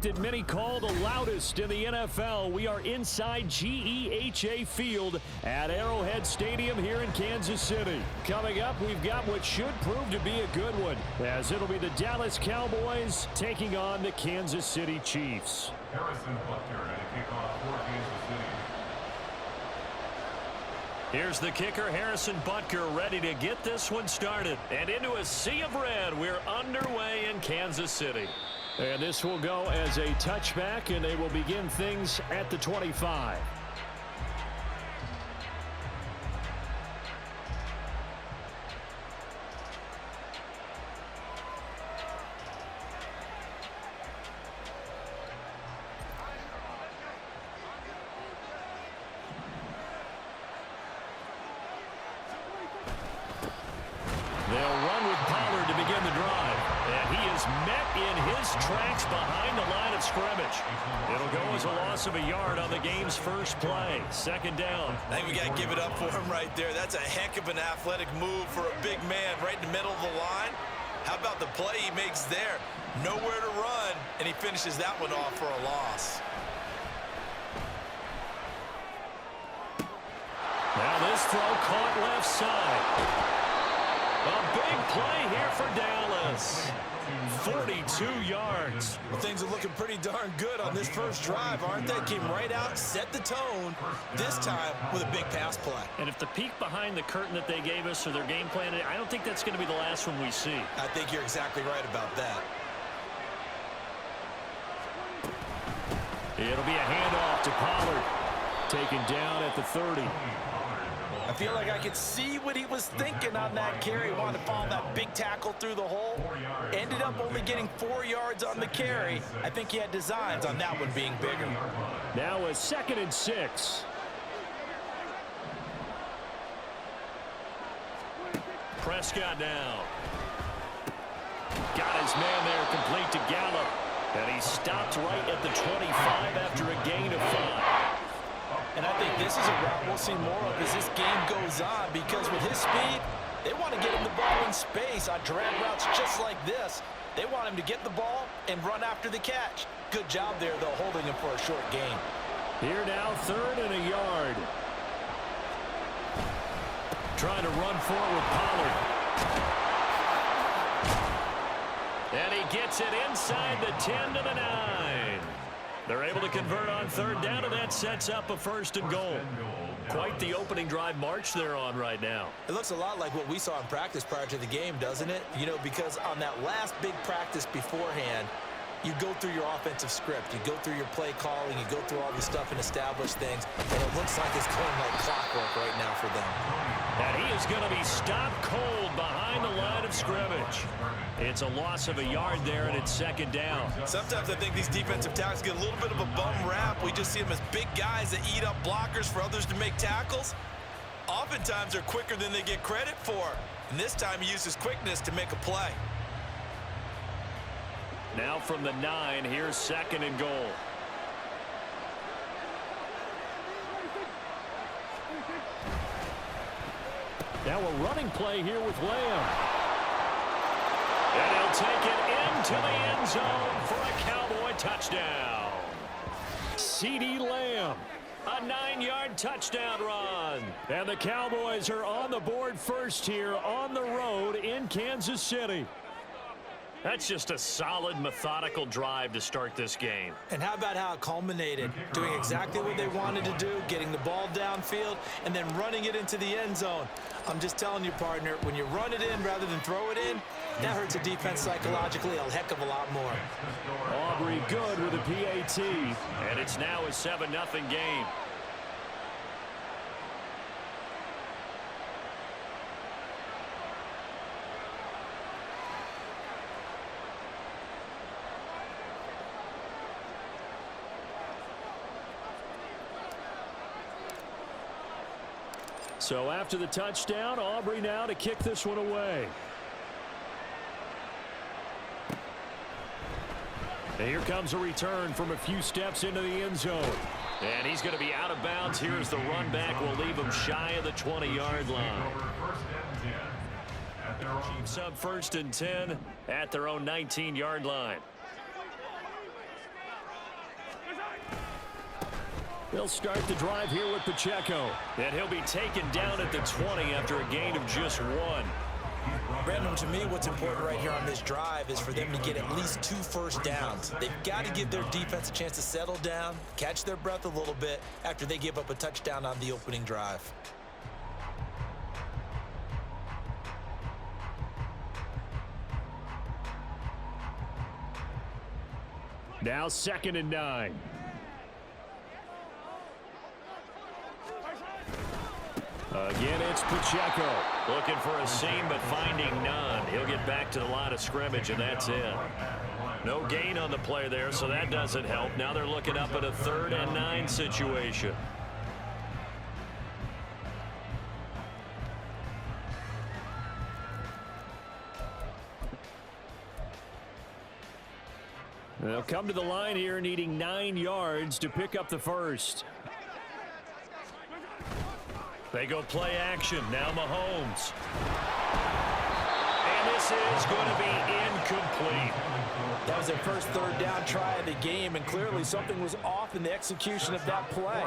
that many call the loudest in the NFL. We are inside GEHA Field at Arrowhead Stadium here in Kansas City. Coming up, we've got what should prove to be a good one, as it'll be the Dallas Cowboys taking on the Kansas City Chiefs. Harrison Butker at a kickoff for Kansas City. Here's the kicker, Harrison Butker, ready to get this one started. And into a sea of red, we're underway in Kansas City. And this will go as a touchback, and they will begin things at the 25. They'll run with Pollard to begin the drive. And he is met in his tracks behind the line of scrimmage. It'll go as a loss of a yard on the game's first play. Second down. I think we got to give it up for him right there. That's a heck of an athletic move for a big man right in the middle of the line. How about the play he makes there? Nowhere to run, and he finishes that one off for a loss. Now this throw caught left side. A big play here for Dallas. 42 yards. Well, things are looking pretty darn good on this first drive, aren't they? Came right out, set the tone, this time with a big pass play. And if the peek behind the curtain that they gave us or their game plan, I don't think that's going to be the last one we see. I think you're exactly right about that. It'll be a handoff to Pollard. Taken down at the 30. I feel like I could see what he was thinking on that carry. Wanted to follow that big tackle through the hole. Ended up only getting 4 yards on the carry. I think he had designs on that one being bigger. Now a 2nd and 6. Prescott down. Got his man there, complete to Gallup. And he stopped right at the 25 after a gain of 5. And I think this is a route we'll see more of as this game goes on, because with his speed, they want to get him the ball in space on drag routes just like this. They want him to get the ball and run after the catch. Good job there, though, holding him for a short gain. Here now, 3rd and a yard. Trying to run forward with Pollard. And he gets it inside the 10 to the 9. They're able to convert on 3rd down, and that sets up a 1st and goal. Quite the opening drive march they're on right now. It looks a lot like what we saw in practice prior to the game, doesn't it? You know, because on that last big practice beforehand, you go through your offensive script. You go through your play calling. You go through all the stuff and establish things. And it looks like it's going like clockwork right now for them. And he is going to be stopped cold behind the line of scrimmage. It's a loss of a yard there, and it's 2nd down. Sometimes I think these defensive tackles get a little bit of a bum rap. We just see them as big guys that eat up blockers for others to make tackles. Oftentimes they're quicker than they get credit for. And this time he used his quickness to make a play. Now from the 9, here's 2nd and goal. Now a running play here with Lamb. And he'll take it into the end zone for a Cowboy touchdown. CeeDee Lamb, a 9-yard touchdown run. And the Cowboys are on the board first here on the road in Kansas City. That's just a solid, methodical drive to start this game. And how about how it culminated? Doing exactly what they wanted to do, getting the ball downfield, and then running it into the end zone. I'm just telling you, partner, when you run it in rather than throw it in, that hurts a defense psychologically a heck of a lot more. Aubrey good with a PAT. And it's now a 7-0 game. So after the touchdown, Aubrey now to kick this one away. And here comes a return from a few steps into the end zone. And he's going to be out of bounds. Here's the run back. Will leave him shy of the 20-yard line. Chiefs up 1st and 10 at their own 19-yard line. They'll start the drive here with Pacheco. And he'll be taken down at the 20 after a gain of just 1. Brandon, to me, what's important right here on this drive is for them to get at least 2 first downs. They've got to give their defense a chance to settle down, catch their breath a little bit after they give up a touchdown on the opening drive. Now 2nd and 9. Again, it's Pacheco. Looking for a seam, but finding none. He'll get back to the line of scrimmage, and that's it. No gain on the play there, so that doesn't help. Now they're looking up at a 3rd and 9 situation. They'll come to the line here needing 9 yards to pick up the first. They go play action. Now Mahomes. And this is going to be incomplete. That was their first 3rd down try of the game, and clearly something was off in the execution of that play.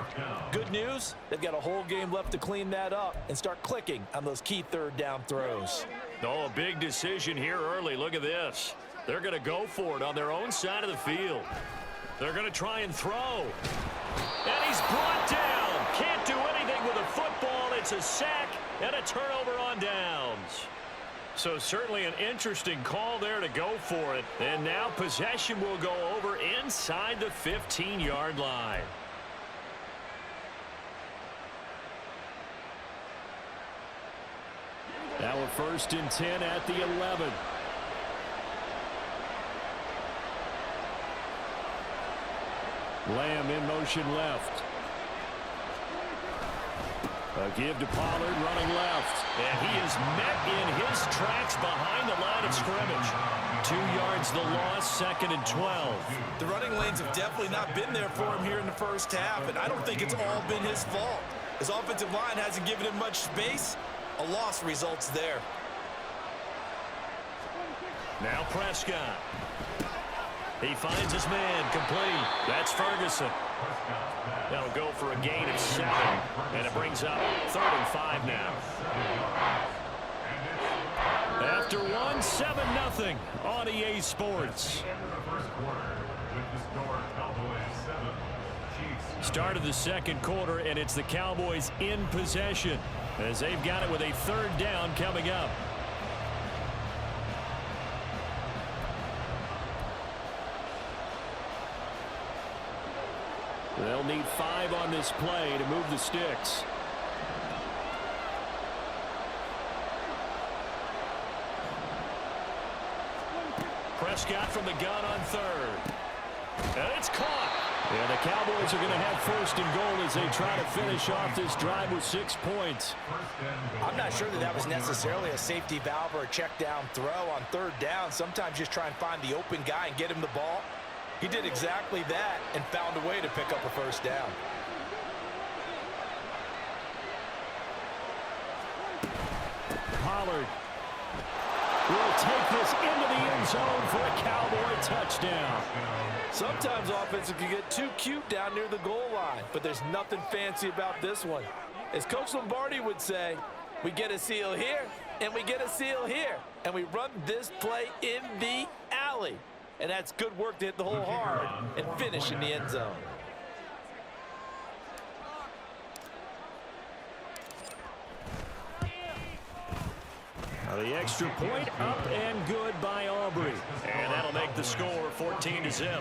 Good news, they've got a whole game left to clean that up and start clicking on those key 3rd down throws. Oh, a big decision here early. Look at this. They're going to go for it on their own side of the field. They're going to try and throw. And he's brought down. Can't do anything with a football. It's a sack and a turnover on downs. So certainly an interesting call there to go for it. And now possession will go over inside the 15-yard line. Now a 1st and 10 at the 11. Lamb in motion left. A give to Pollard running left. And he is met in his tracks behind the line of scrimmage. 2 yards the loss, 2nd and 12. The running lanes have definitely not been there for him here in the first half, and I don't think it's all been his fault. His offensive line hasn't given him much space. A loss results there. Now Prescott. He finds his man complete. That's Ferguson. That'll go for a gain of 7. And it brings up 3rd and 5 now. After 1, 7-0 on EA Sports. Start of the 2nd quarter, and it's the Cowboys in possession as they've got it with a 3rd down coming up. They'll need 5 on this play to move the sticks. Prescott from the gun on 3rd. And it's caught. And the Cowboys are going to have 1st and goal as they try to finish off this drive with 6 points. I'm not sure that was necessarily a safety valve or a check down throw on 3rd down. Sometimes just try and find the open guy and get him the ball. He did exactly that and found a way to pick up a 1st down. Pollard will take this into the end zone for a Cowboy touchdown. Sometimes offenses can get too cute down near the goal line, but there's nothing fancy about this one. As Coach Lombardi would say, we get a seal here, and we get a seal here, and we run this play in the alley. And that's good work to hit the hole hard and finish in the end zone. Now the extra point up and good by Aubrey. And that'll make the score 14-0.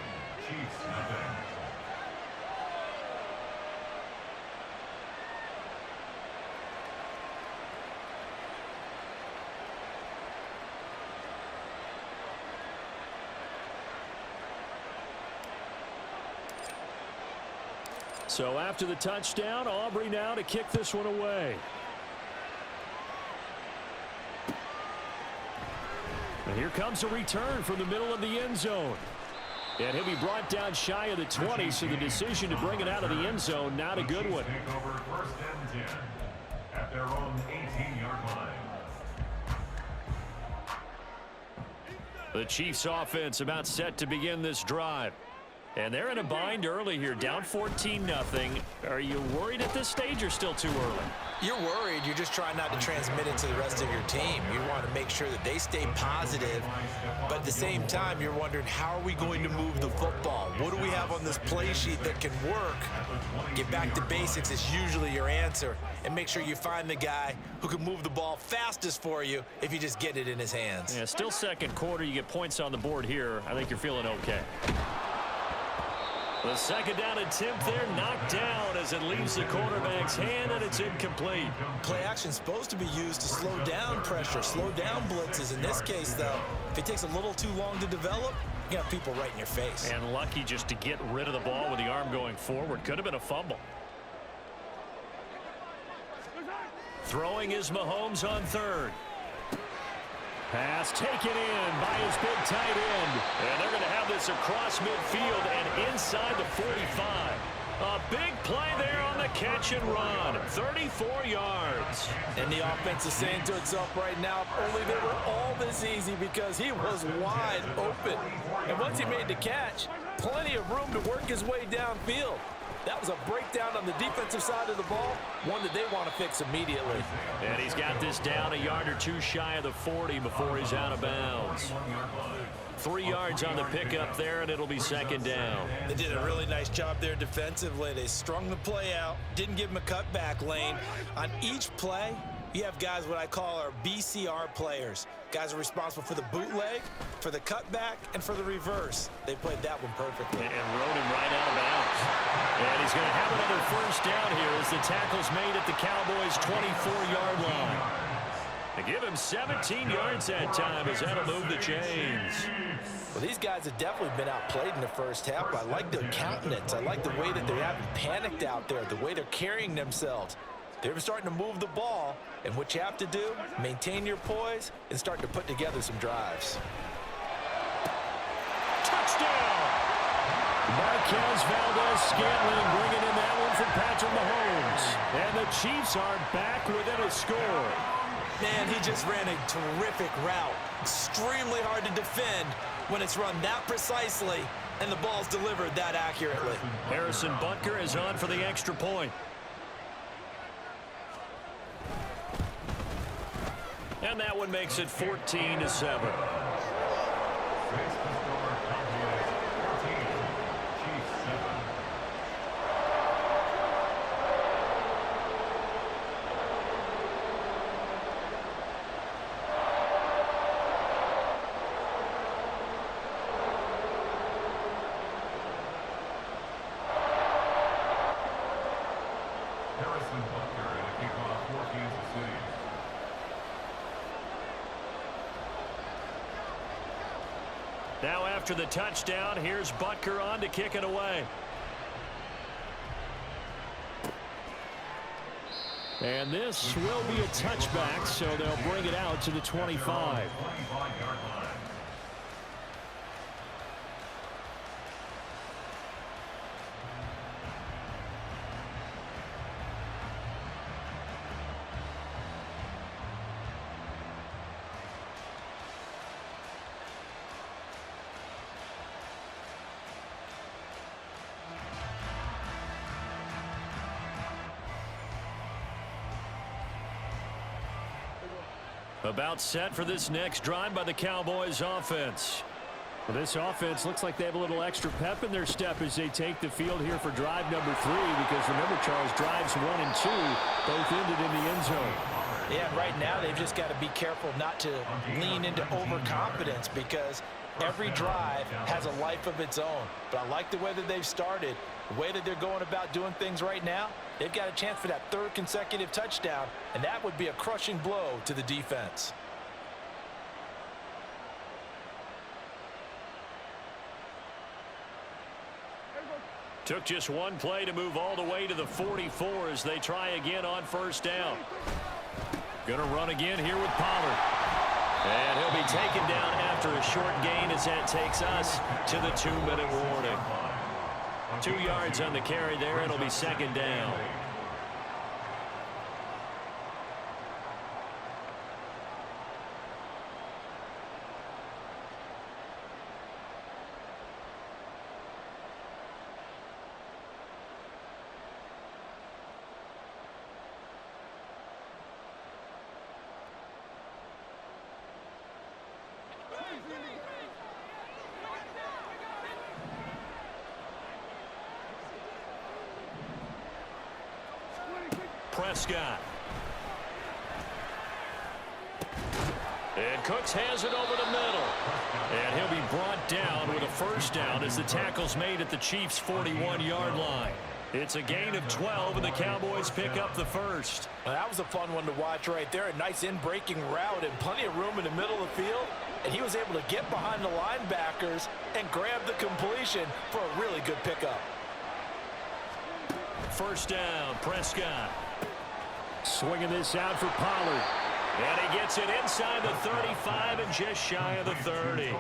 So after the touchdown, Aubrey now to kick this one away. And here comes a return from the middle of the end zone. And he'll be brought down shy of the 20, so the decision to bring it out of the end zone, not a good one. Take over 1st and 10 at their own 18-yard line. The Chiefs offense about set to begin this drive. And they're in a bind early here, down 14-0. Are you worried at this stage or still too early? You're worried. You're just trying not to transmit it to the rest of your team. You want to make sure that they stay positive, but at the same time, you're wondering, how are we going to move the football? What do we have on this play sheet that can work? Get back to basics is usually your answer, and make sure you find the guy who can move the ball fastest for you if you just get it in his hands. Yeah, still second quarter. You get points on the board here. I think you're feeling okay. The second down attempt there knocked down as it leaves the quarterback's hand, and it's incomplete. Play action is supposed to be used to slow down pressure, slow down blitzes. In this case, though, if it takes a little too long to develop, you got people right in your face. And lucky just to get rid of the ball with the arm going forward. Could have been a fumble. Throwing is Mahomes on third. Pass taken in by his big tight end. And they're going to have this across midfield and inside the 45. A big play there on the catch and run. 34 yards. And the offense is saying to itself right now, if only they were all this easy, because he was wide open. And once he made the catch, plenty of room to work his way downfield. That was a breakdown on the defensive side of the ball, one that they want to fix immediately. And he's got this down a yard or two shy of the 40 before he's out of bounds. 3 yards on the pickup there, and it'll be second down. They did a really nice job there defensively. They strung the play out, didn't give him a cutback lane. On each play, you have guys what I call our BCR players. Guys are responsible for the bootleg, for the cutback, and for the reverse. They played that one perfectly. And rode him right out of bounds. And he's going to have another first down here as the tackle's made at the Cowboys' 24-yard line. They give him 17 yards that time as that'll move the chains. Well, these guys have definitely been outplayed in the first half. I like their countenance. I like the way that they haven't panicked out there, the way they're carrying themselves. They're starting to move the ball, and what you have to do, maintain your poise and start to put together some drives. Touchdown! Marquez Valdez-Scantling bringing in that one from Patrick Mahomes. And the Chiefs are back within a score. Man, he just ran a terrific route. Extremely hard to defend when it's run that precisely and the ball's delivered that accurately. Harrison Butker is on for the extra point. And that one makes it 14-7. Harrison Butker and a kickoff for Kansas City. Now after the touchdown, here's Butker on to kick it away. And this will be a touchback, so they'll bring it out to the 25. About set for this next drive by the Cowboys offense. Well, this offense looks like they have a little extra pep in their step as they take the field here for drive number 3, because remember, Charles, drives 1 and 2 both ended in the end zone. Yeah, right now they've just got to be careful not to lean into overconfidence, because every drive has a life of its own. But I like the way that they've started, the way that they're going about doing things right now. They've got a chance for that 3rd consecutive touchdown, and that would be a crushing blow to the defense. Took just one play to move all the way to the 44 as they try again on first down. Going to run again here with Pollard. And he'll be taken down after a short gain as that takes us to the 2-minute warning. 2 yards on the carry there. It'll be second down. Prescott. And Cooks has it over the middle. And he'll be brought down with a first down as the tackle's made at the Chiefs' 41-yard line. It's a gain of 12, and the Cowboys pick up the first. Well, that was a fun one to watch right there. A nice in-breaking route and plenty of room in the middle of the field. And he was able to get behind the linebackers and grab the completion for a really good pickup. First down, Prescott. Swinging this out for Pollard. And he gets it inside the 35 and just shy of the 30.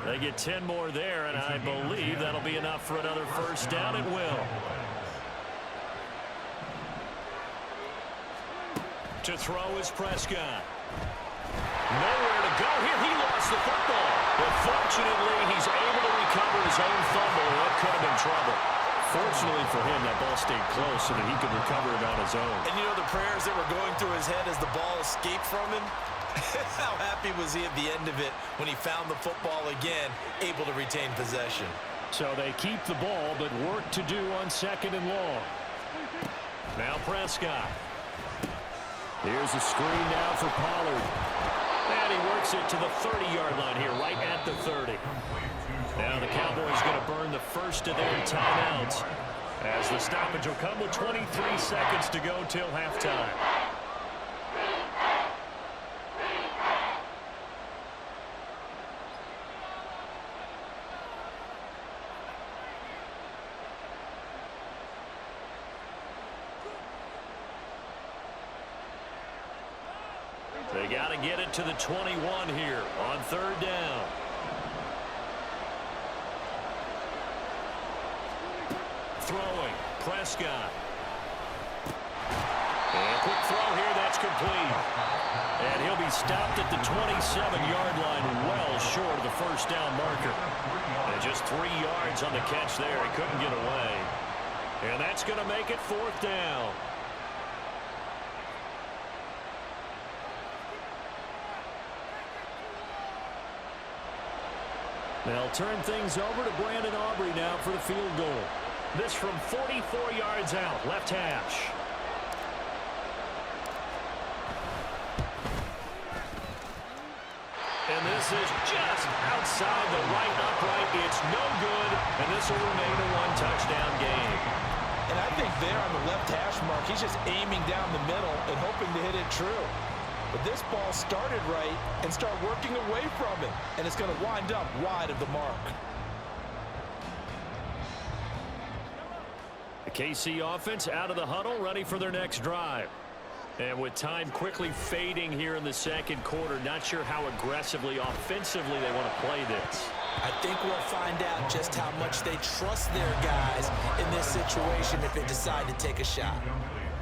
They get 10 more there, and I believe that'll be enough for another first down. It will. To throw is Prescott. Nowhere to go here. He lost the football. But fortunately, he's able to recover his own fumble. That could have been trouble. Fortunately for him, that ball stayed close so that he could recover it on his own. And you know the prayers that were going through his head as the ball escaped from him? How happy was he at the end of it when he found the football again, able to retain possession? So they keep the ball, but work to do on second and long. Now Prescott. Here's a screen now for Pollard. And he works it to the 30-yard line here, right at the 30. Now the Cowboys going to burn the first of their timeouts as the stoppage will come with 23 seconds to go till halftime. They got to get it to the 21 here on third down. Throwing, Prescott. And a quick throw here, that's complete. And he'll be stopped at the 27-yard line, well short of the first down marker. And just 3 yards on the catch there. He couldn't get away. And that's going to make it fourth down. They'll turn things over to Brandon Aubrey now for the field goal. This from 44 yards out, left hash. And this is just outside the right upright. It's no good, and this will remain a one-touchdown game. And I think there on the left hash mark, he's just aiming down the middle and hoping to hit it true. But this ball started right and started working away from it, and it's going to wind up wide of the mark. The KC offense out of the huddle, ready for their next drive. And with time quickly fading here in the second quarter, not sure how aggressively, offensively they want to play this. I think we'll find out just how much they trust their guys in this situation if they decide to take a shot.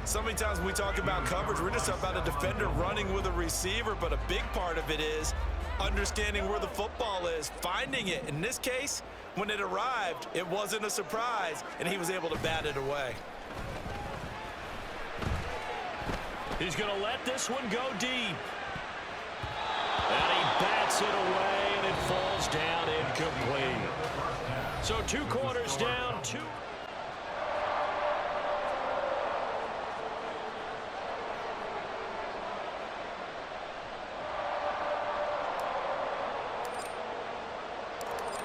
So many times when we talk about coverage, we're just about a defender running with a receiver, but a big part of it is understanding where the football is, finding it. In this case, when it arrived, it wasn't a surprise, and he was able to bat it away. He's going to let this one go deep. And he bats it away, and it falls down incomplete. So 2 quarters down, 2.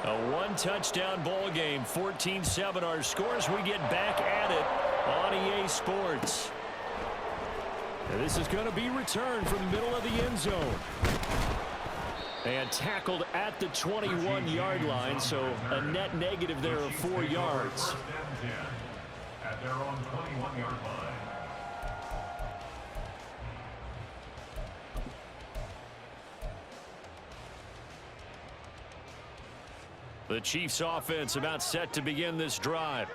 A one-touchdown ball game, 14-7 our scores. We get back at it on EA Sports. And this is going to be returned from the middle of the end zone. And tackled at the 21-yard line, so a net negative there of 4 yards. At their own 21-yard line. The Chiefs offense about set to begin this drive.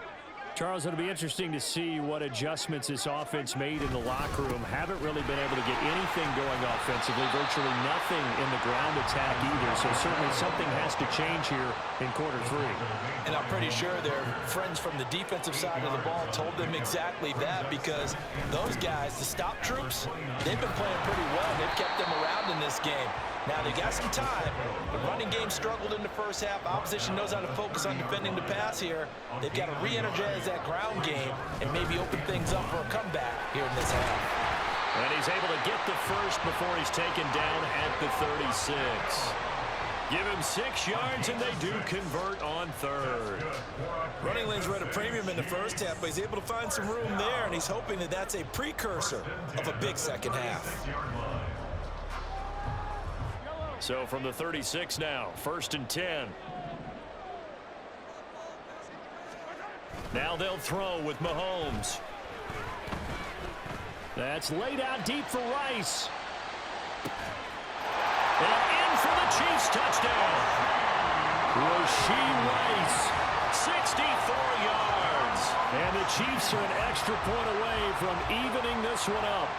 Charles, it'll be interesting to see what adjustments this offense made in the locker room. Haven't really been able to get anything going offensively, virtually nothing in the ground attack either. So certainly something has to change here in quarter 3. And I'm pretty sure their friends from the defensive side of the ball told them exactly that, because those guys, the stop troops, they've been playing pretty well. They've kept them around in this game. Now, they got some time. The running game struggled in the first half. Opposition knows how to focus on defending the pass here. They've got to re-energize that ground game and maybe open things up for a comeback here in this half. And he's able to get the first before he's taken down at the 36. Give him 6 yards, and they do convert on third. Running lanes were at a premium in the first half, but he's able to find some room there, and he's hoping that that's a precursor of a big second half. So from the 36 now, 1st and 10. Now they'll throw with Mahomes. That's laid out deep for Rice. And in for the Chiefs touchdown. Rashee Rice, 64 yards. And the Chiefs are an extra point away from evening this one up.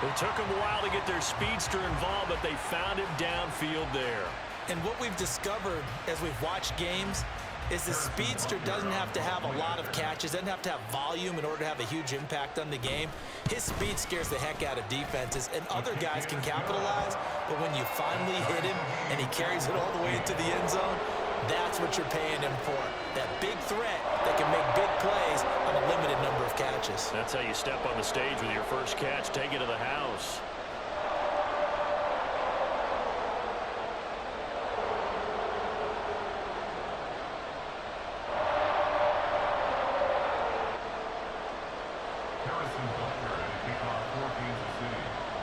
It took them a while to get their speedster involved, but they found him downfield there. And what we've discovered as we've watched games is the speedster doesn't have to have a lot of catches, doesn't have to have volume in order to have a huge impact on the game. His speed scares the heck out of defenses, and other guys can capitalize, but when you finally hit him and he carries it all the way into the end zone, that's what you're paying him for. That big threat that can make big plays on a limited number of catches. That's how you step on the stage with your first catch, take it to the house.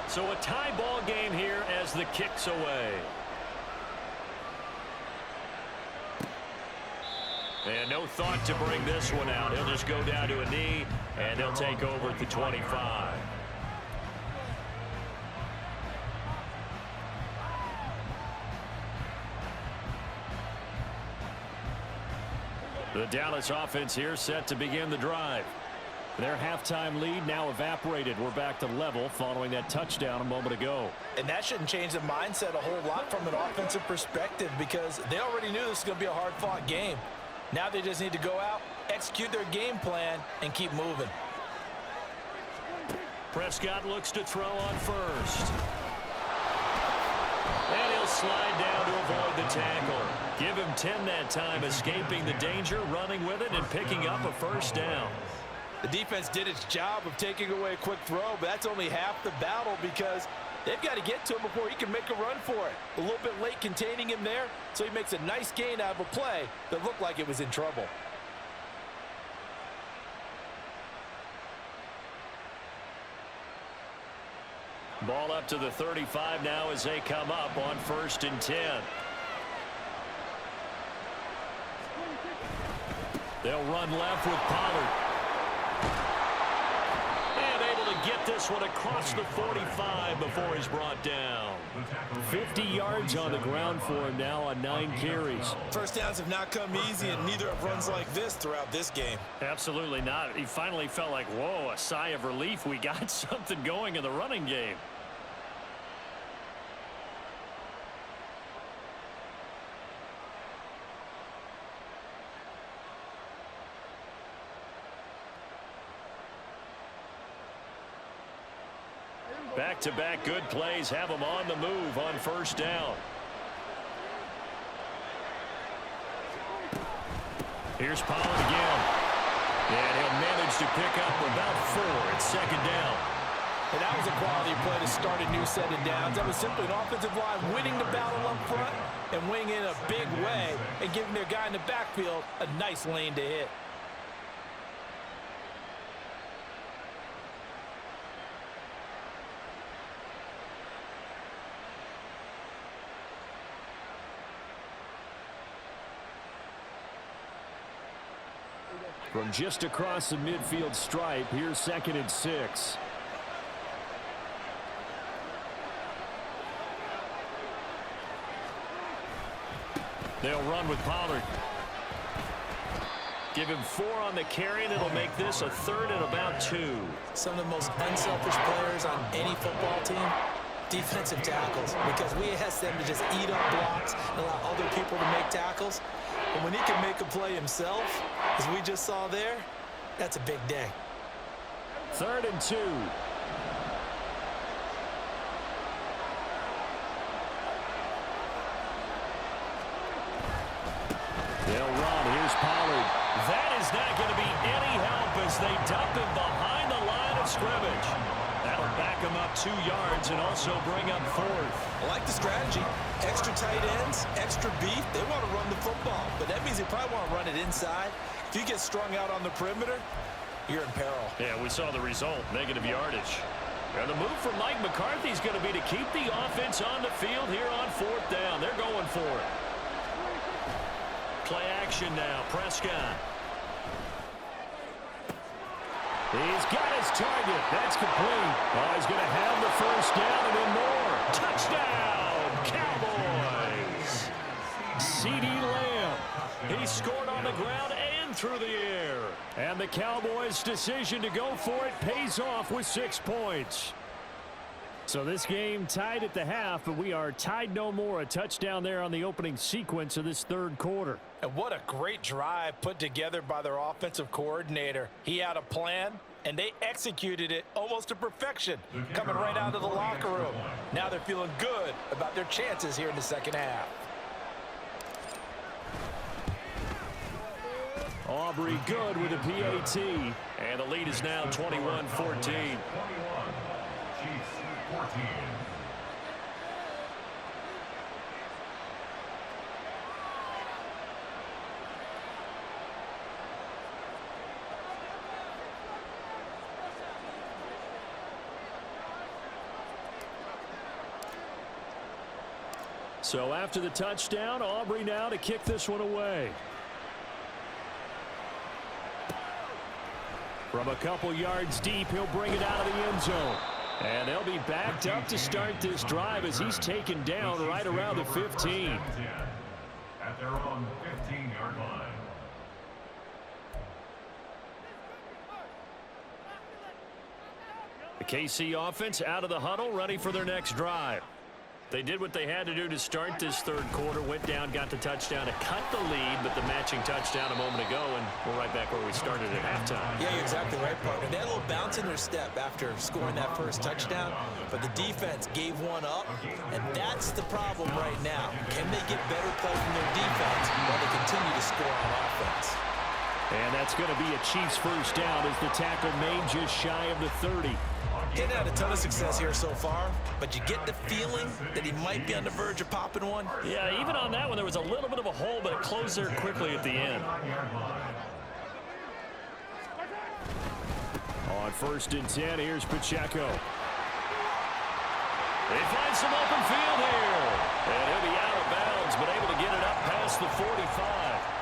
So a tie ball game here as the kick's away. And no thought to bring this one out. He'll just go down to a knee, and they'll take over at the 25. The Dallas offense here set to begin the drive. Their halftime lead now evaporated. We're back to level following that touchdown a moment ago. And that shouldn't change the mindset a whole lot from an offensive perspective because they already knew this was going to be a hard-fought game. Now they just need to go out, execute their game plan, and keep moving. Prescott looks to throw on first. And he'll slide down to avoid the tackle. Give him 10 that time, escaping the danger, running with it, and picking up a first down. The defense did its job of taking away a quick throw, but that's only half the battle because they've got to get to him before he can make a run for it. A little bit late containing him there, so he makes a nice gain out of a play that looked like it was in trouble. Ball up to the 35 now as they come up on 1st and 10. They'll run left with Pollard. And able to get this one across the 45 before he's brought down. 50 yards on the ground for him now on 9 carries. First downs have not come easy, and neither have runs like this throughout this game. Absolutely not. He finally felt like, whoa, a sigh of relief. We got something going in the running game. Back-to-back good plays have him on the move on 1st down. Here's Pollard again. And he'll manage to pick up about 4 at 2nd down. And that was a quality play to start a new set of downs. That was simply an offensive line winning the battle up front and winning in a big way and giving their guy in the backfield a nice lane to hit. From just across the midfield stripe, here's 2nd and 6. They'll run with Pollard. Give him 4 on the carry, and it'll make this a 3rd and about 2. Some of the most unselfish players on any football team, defensive tackles, because we ask them to just eat up blocks and allow other people to make tackles. And when he can make a play himself, as we just saw there, that's a big day. 3rd and 2. They'll run. Here's Pollard. That is not going to be any help as they dump him behind the line of scrimmage. That'll back him up 2 yards and also bring up 4th. I like the strategy. Extra tight ends, extra beef. They want to run the football, but that means they probably want to run it inside. If you get strung out on the perimeter, you're in peril. Yeah, we saw the result, negative yardage. And the move from Mike McCarthy is going to be to keep the offense on the field here on 4th down. They're going for it. Play action now, Prescott. He's got his target. That's complete. Oh, he's going to have the 1st down and then more. Touchdown, Cowboys. C.D. Lamb. He scored on the ground and through the air. And the Cowboys' decision to go for it pays off with 6 points. So this game tied at the half, but we are tied no more. A touchdown there on the opening sequence of this 3rd quarter. And what a great drive put together by their offensive coordinator. He had a plan, and they executed it almost to perfection, coming right out of the locker room. Now they're feeling good about their chances here in the 2nd half. Aubrey good with a PAT. And the lead is now 21-14. Chiefs 14. So after the touchdown, Aubrey now to kick this one away. From a couple yards deep, he'll bring it out of the end zone. And they'll be backed up to start this drive as he's taken down right around the 15. At their own 15-yard line. The KC offense out of the huddle, ready for their next drive. They did what they had to do to start this 3rd quarter, went down, got the touchdown to cut the lead, but the matching touchdown a moment ago, and we're right back where we started at halftime. Yeah, you're exactly right, partner. They had a little bounce in their step after scoring that 1st touchdown, but the defense gave one up, and that's the problem right now. Can they get better play from their defense while they continue to score on offense? And that's going to be a Chiefs 1st down as the tackle made just shy of the 30. Didn't have a ton of success here so far, but you get the feeling that he might be on the verge of popping one. Yeah, even on that one, there was a little bit of a hole, but it closed there quickly at the end. On 1st and 10, here's Pacheco. They find some open field here. And he'll be out of bounds, but able to get it up past the 45.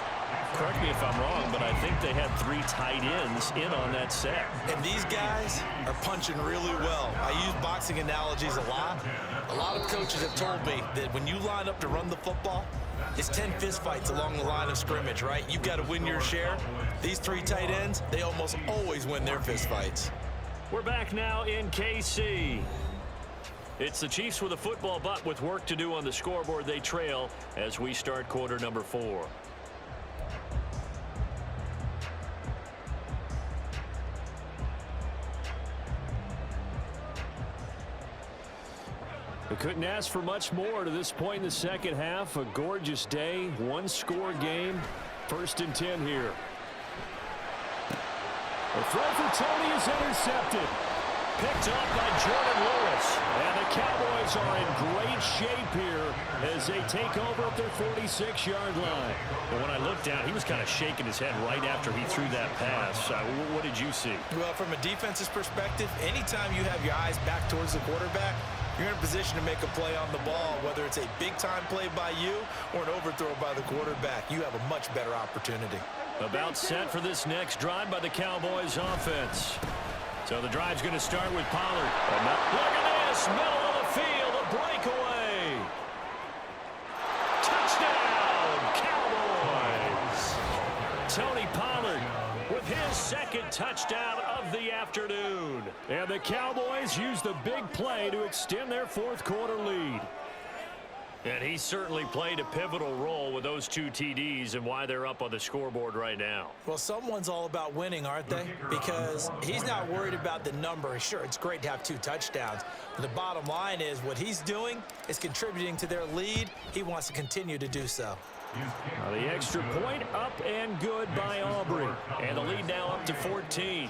Correct me if I'm wrong, but I think they had 3 tight ends in on that set. And these guys are punching really well. I use boxing analogies a lot. A lot of coaches have told me that when you line up to run the football, it's 10 fistfights along the line of scrimmage, right? You've got to win your share. These 3 tight ends, they almost always win their fistfights. We're back now in KC. It's the Chiefs with a football, but with work to do on the scoreboard, they trail as we start quarter number 4. We couldn't ask for much more to this point in the 2nd half. A gorgeous day, 1-score game. 1st and 10 here. The throw for Tony is intercepted. Picked up by Jordan Lewis. And the Cowboys are in great shape here as they take over at their 46-yard line. But when I looked down, he was kind of shaking his head right after he threw that pass. What did you see? Well, from a defense's perspective, anytime you have your eyes back towards the quarterback, you're in a position to make a play on the ball, whether it's a big-time play by you or an overthrow by the quarterback. You have a much better opportunity. About set for this next drive by the Cowboys offense. So the drive's going to start with Pollard. Look at this, middle of the field, a breakaway. Touchdown, Cowboys. Tony Pollard with his 2nd touchdown of the afternoon. And the Cowboys use the big play to extend their 4th quarter lead. And he certainly played a pivotal role with those 2 TDs and why they're up on the scoreboard right now. Well, someone's all about winning, aren't they? Because he's not worried about the number. Sure, it's great to have 2 touchdowns. But the bottom line is what he's doing is contributing to their lead. He wants to continue to do so. The extra point up and good by Aubrey. And the lead now up to 14.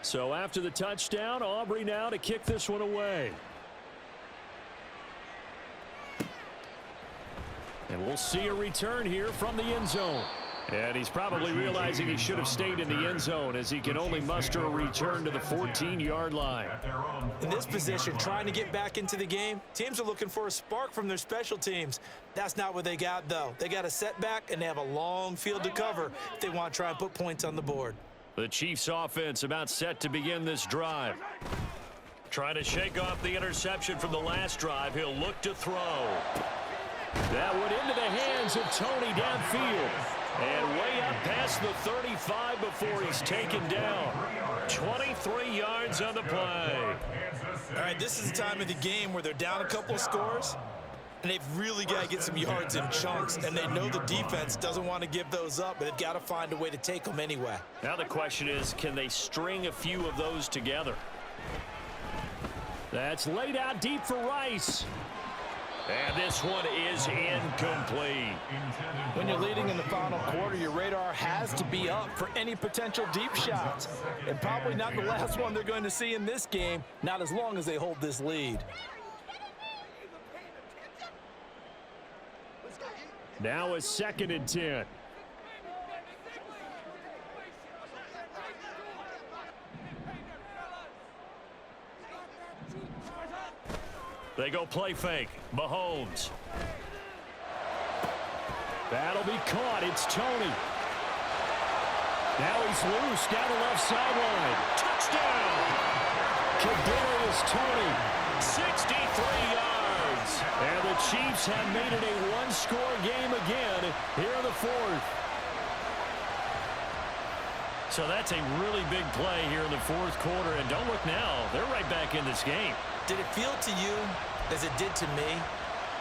So after the touchdown, Aubrey now to kick this one away. And we'll see a return here from the end zone. And he's probably realizing he should have stayed in the end zone as he can only muster a return to the 14-yard line. In this position, trying to get back into the game, teams are looking for a spark from their special teams. That's not what they got, though. They got a setback, and they have a long field to cover if they want to try and put points on the board. The Chiefs offense about set to begin this drive. Trying to shake off the interception from the last drive. He'll look to throw. That went into the hands of Tony downfield. And way up past the 35 before he's taken down. 23 yards on the play. All right, this is the time of the game where they're down a couple of scores, and they've really got to get some yards in chunks, and they know the defense doesn't want to give those up, but they've got to find a way to take them anyway. Now the question is, can they string a few of those together? That's laid out deep for Rice. And this one is incomplete. When you're leading in the final quarter, your radar has to be up for any potential deep shots. And probably not the last one they're going to see in this game, not as long as they hold this lead. Now a 2nd and 10. They go play fake. Mahomes. That'll be caught. It's Tony. Now he's loose down the left sideline. Touchdown! Kadarius Toney. 63 yards. And the Chiefs have made it a one-score game again here in the 4th. So that's a really big play here in the 4th quarter. And don't look now. They're right back in this game. Did it feel to you, as it did to me,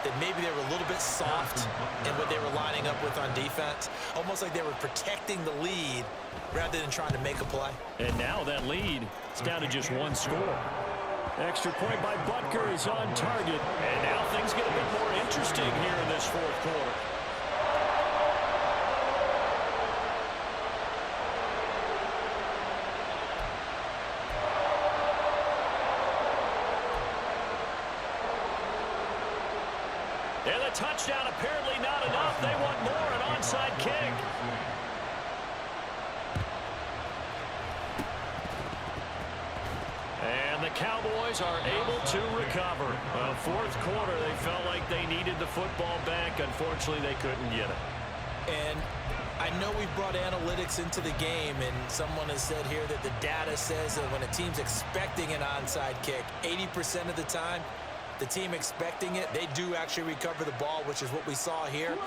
that maybe they were a little bit soft in what they were lining up with on defense? Almost like they were protecting the lead rather than trying to make a play. And now that lead is down to just 1 score. Extra point by Butker is on target. And now things get a bit more interesting here in this 4th quarter. And the touchdown apparently not enough. They want more, an onside kick. And the Cowboys are able to recover. 4th quarter, they felt like they needed the football back. Unfortunately, they couldn't get it. And I know we've brought analytics into the game, and someone has said here that the data says that when a team's expecting an onside kick, 80% of the time, the team expecting it, they do actually recover the ball, which is what we saw here.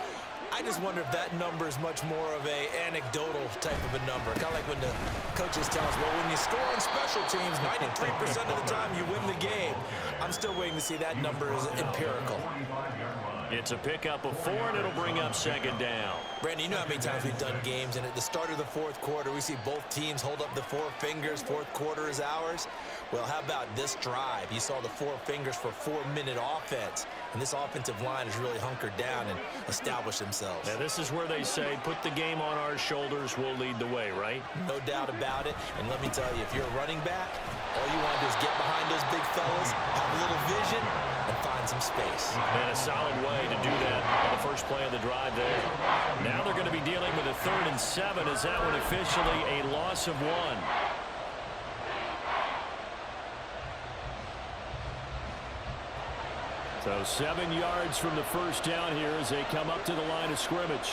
I just wonder if that number is much more of a anecdotal type of a number. Kind of like when the coaches tell us, well, when you score on special teams, 93% of the time you win the game. I'm still waiting to see that number is empirical. It's a pickup of 4, and it'll bring up 2nd down. Brandon, you know how many times we've done games, and at the start of the 4th quarter, we see both teams hold up the 4 fingers, 4th quarter is ours. Well, how about this drive? You saw the 4 fingers for 4-minute offense, and this offensive line has really hunkered down and established themselves. Now, this is where they say, put the game on our shoulders, we'll lead the way, right? No doubt about it, and let me tell you, if you're a running back, all you want to do is get behind those big fellas, have a little vision, and find some space. And a solid way to do that on the first play of the drive there. Now they're going to be dealing with a 3rd and 7. Is that one officially a loss of 1? So 7 yards from the first down here as they come up to the line of scrimmage.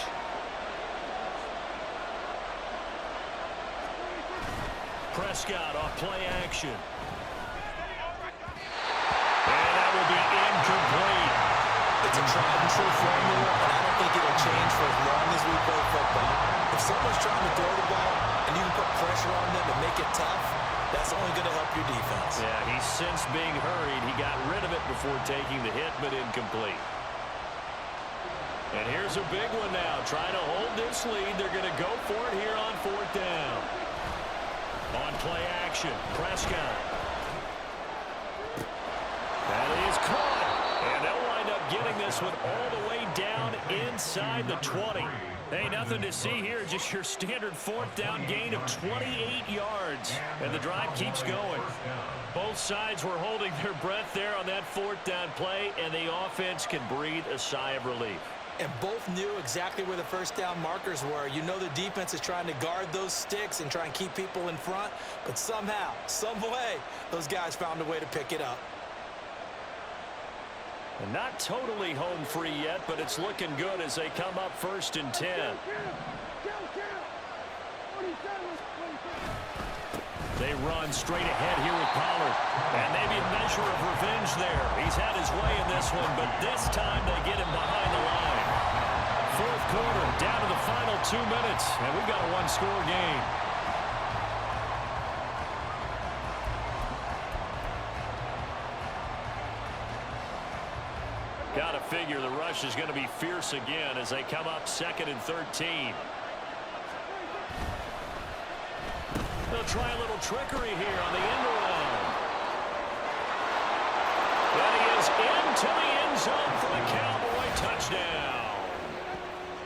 Prescott off play action. tried and true formula, and I don't think it'll change for as long as we play football. If someone's trying to throw the ball and you can put pressure on them and make it tough, that's only going to help your defense. Yeah, he's since being hurried. He got rid of it before taking the hit, but incomplete. And here's a big one now. Trying to hold this lead. They're going to go for it here on 4th down. On play action, Prescott. That is caught. And they'll wind up getting this one all the way down inside the 20. Hey, nothing to see here. Just your standard 4th down gain of 28 yards. And the drive keeps going. Both sides were holding their breath there on that 4th down play, and the offense can breathe a sigh of relief. And both knew exactly where the first down markers were. You know the defense is trying to guard those sticks and try and keep people in front, but somehow, some way, those guys found a way to pick it up. And not totally home free yet, but it's looking good as they come up 1st and 10. They run straight ahead here with Pollard. And maybe a measure of revenge there. He's had his way in this one, but this time they get him behind the line. 4th quarter, down to the final 2 minutes, and we've got a one-score game. Got to figure the rush is going to be fierce again as they come up 2nd and 13. They'll try a little trickery here on the end around. And he is into the end zone for the Cowboy touchdown.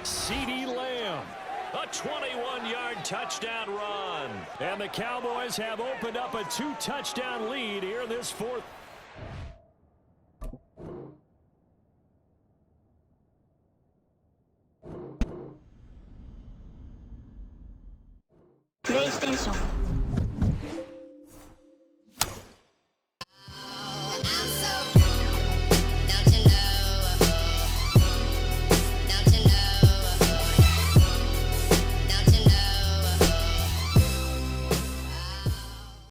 CeeDee Lamb, a 21-yard touchdown run. And the Cowboys have opened up a 2-touchdown lead here this 4th. PlayStation